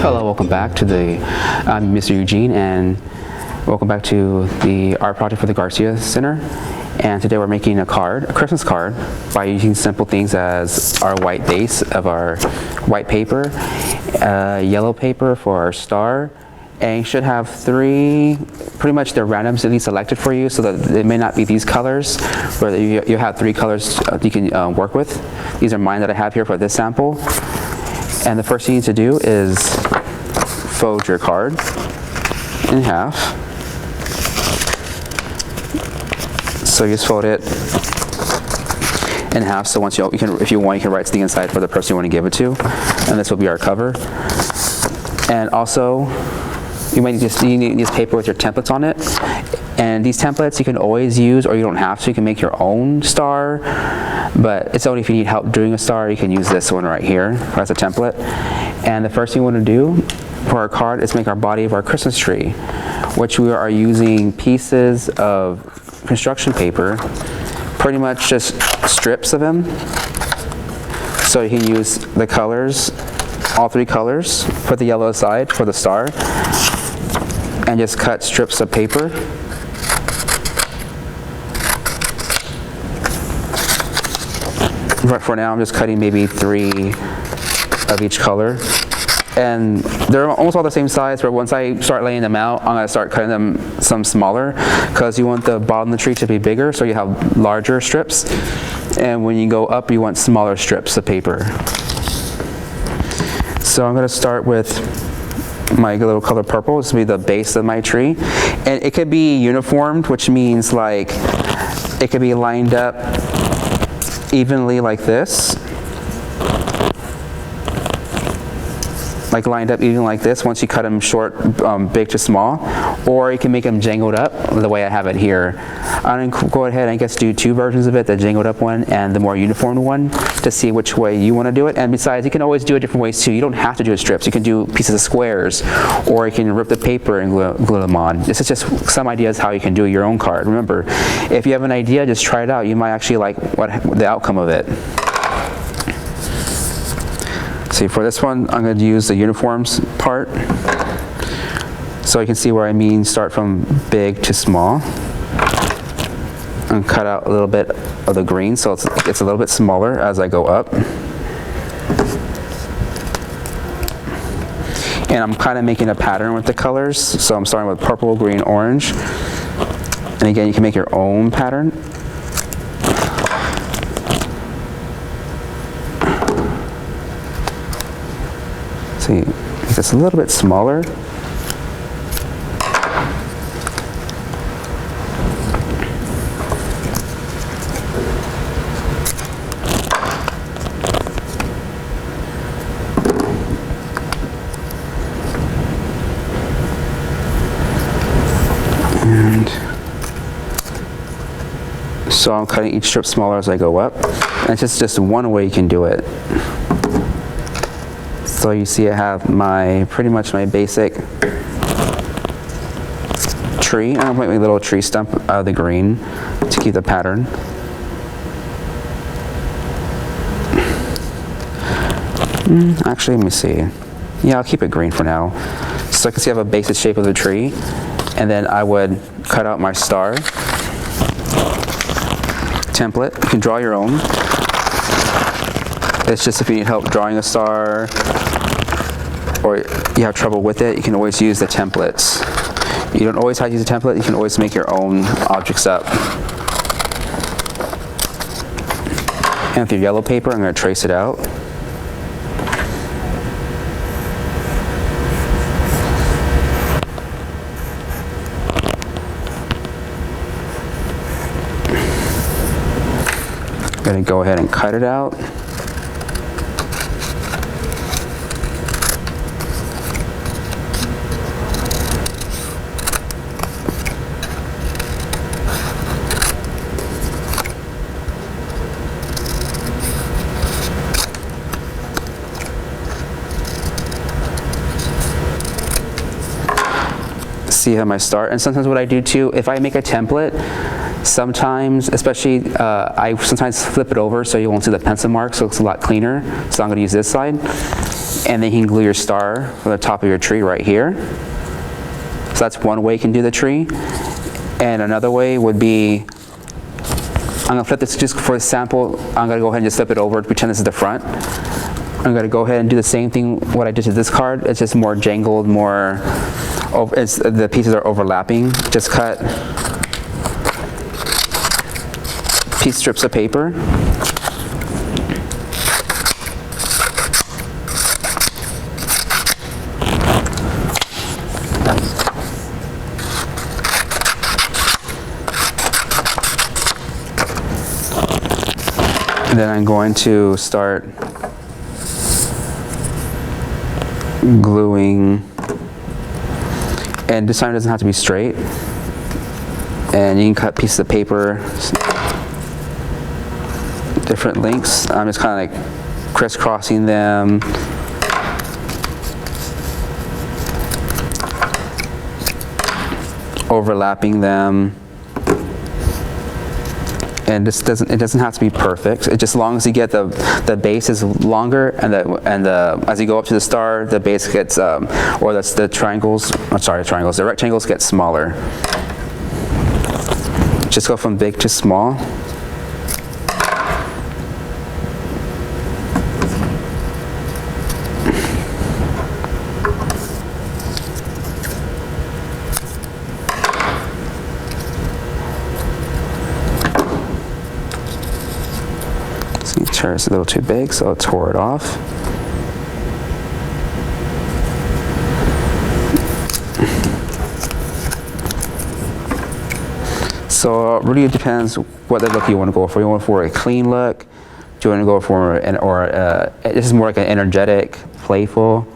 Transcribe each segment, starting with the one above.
Hello, welcome back to I'm Mr. Eugene, and welcome back to the art project for the Garcia Center. And today we're making a Christmas card, by using simple things as our white base of our white paper, yellow paper for our star, and you should have three, pretty much they're randomly selected for you, so that it may not be these colors, but you have three colors you can work with. These are mine that I have here for this sample. And the first thing you need to do is fold your card in half. So you just fold it in half, so once you can, if you want, you can write something inside for the person you want to give it to, and this will be our cover. And also, you need this paper with your templates on it. And these templates you can always use, or you don't have to. You can make your own star, but it's only if you need help doing a star, you can use this one right here as a template. And the first thing we want to do for our card is make our body of our Christmas tree, which we are using pieces of construction paper, pretty much just strips of them. So you can use the colors, all three colors, put the yellow aside for the star, and just cut strips of paper. But for now, I'm just cutting maybe 3 of each color. And they're almost all the same size, but once I start laying them out, I'm gonna start cutting them some smaller, because you want the bottom of the tree to be bigger, so you have larger strips. And when you go up, you want smaller strips of paper. So I'm gonna start with my little color purple. This will be the base of my tree. And it could be uniformed, which means like it could be lined up evenly like this. Like lined up even like this once you cut them short, big to small. Or you can make them jangled up the way I have it here. I'm going to go ahead and I guess do 2 versions of it, the jangled up one and the more uniformed one, to see which way you want to do it. And besides, you can always do it different ways too. You don't have to do it strips. You can do pieces of squares, or you can rip the paper and glue them on. This is just some ideas how you can do your own card. Remember, if you have an idea, just try it out. You might actually like the outcome of it. See, for this one, I'm going to use the uniforms part. So you can see where I mean start from big to small. And cut out a little bit of the green, so it's a little bit smaller as I go up. And I'm kind of making a pattern with the colors. So I'm starting with purple, green, orange. And again, you can make your own pattern. See, it's a little bit smaller. And so I'm cutting each strip smaller as I go up. And it's just one way you can do it. So you see I have pretty much my basic tree. I'm going to make my little tree stump out of the green to keep the pattern. Actually, let me see. Yeah, I'll keep it green for now. So I can see I have a basic shape of the tree. And then I would cut out my star template. You can draw your own. It's just if you need help drawing a star, or you have trouble with it, you can always use the templates. You don't always have to use a template, you can always make your own objects up. And with your yellow paper, I'm going to trace it out. I'm going to go ahead and cut it out. See how my star, and sometimes what I do too, if I make a template, sometimes, especially, I sometimes flip it over so you won't see the pencil mark, so it's a lot cleaner. So I'm going to use this side. And then you can glue your star from the top of your tree right here. So that's one way you can do the tree. And another way would be, I'm going to flip this just for a sample. I'm going to go ahead and just flip it over, pretend this is the front. I'm going to go ahead and do the same thing what I did to this card. It's just more jangled, more, the pieces are overlapping. Just cut piece strips of paper. And then I'm going to start gluing, and this time it doesn't have to be straight, and you can cut pieces of paper different lengths. I'm just kind of like crisscrossing them, overlapping them. And this doesn't have to be perfect. It just, as long as you get the base is longer, and as you go up to the star, the base gets, or that's the triangles. I'm sorry, triangles. The rectangles get smaller. Just go from big to small. It's a little too big, so I tore it off. So it really depends what the look you want to go for. You want for a clean look? Do you want to go for this is more like an energetic, playful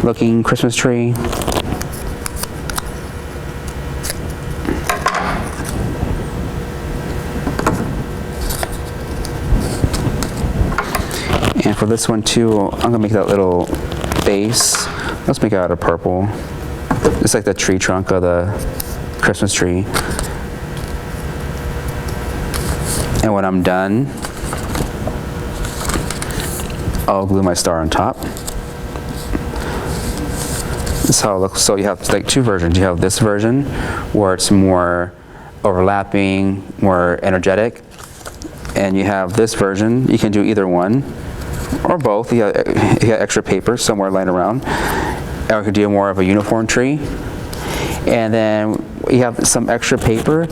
looking Christmas tree? And for this one too, I'm gonna make that little base. Let's make it out of purple. It's like the tree trunk of the Christmas tree. And when I'm done, I'll glue my star on top. This is how it looks. So you have like two versions. You have this version where it's more overlapping, more energetic. And you have this version. You can do either one. Or both. You got extra paper somewhere lying around. Or you could do more of a uniform tree. And then you have some extra paper.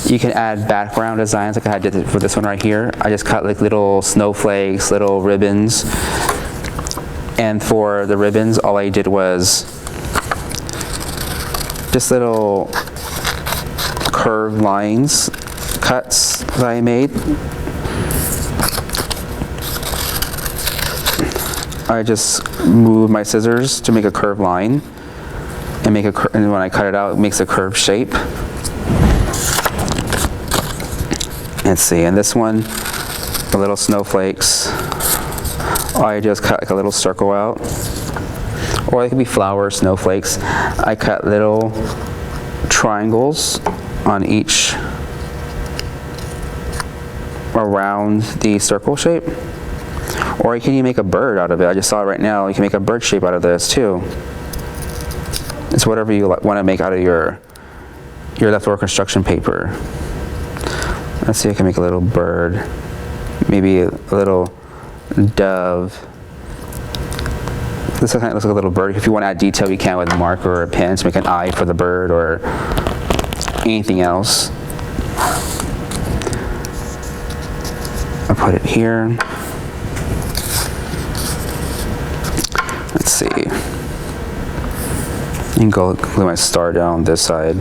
You can add background designs like I did for this one right here. I just cut like little snowflakes, little ribbons. And for the ribbons, all I did was just little curved lines, cuts that I made. I just move my scissors to make a curved line, and and when I cut it out, it makes a curved shape. Let's see, and this one, the little snowflakes, I just cut like a little circle out, or it could be flowers, snowflakes. I cut little triangles on each around the circle shape. Or can you make a bird out of it? I just saw it right now. You can make a bird shape out of this too. It's whatever you want to make out of your leftover construction paper. Let's see, I can make a little bird, maybe a little dove. This kind of looks like a little bird. If you want to add detail, you can with a marker or a pen to make an eye for the bird or anything else. I'll put it here. Let's see. You can go glue my star down on this side.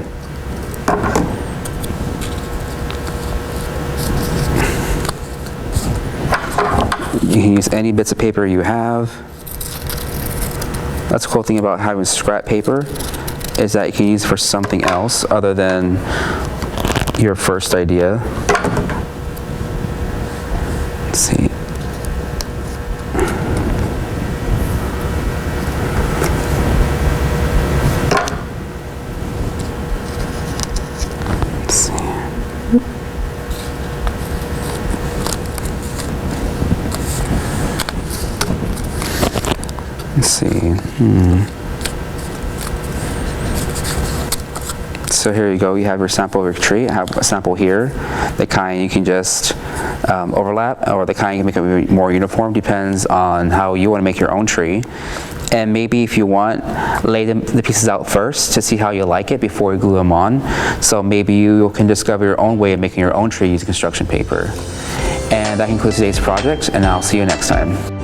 You can use any bits of paper you have. That's the cool thing about having scrap paper, is that you can use it for something else other than your first idea. Let's see. Let's see. So here you go, you have your sample of your tree. I have a sample here. The kind you can just overlap, or the kind you can make it more uniform, depends on how you want to make your own tree. And maybe if you want, lay the pieces out first to see how you like it before you glue them on. So maybe you can discover your own way of making your own tree using construction paper. And that concludes today's project, and I'll see you next time.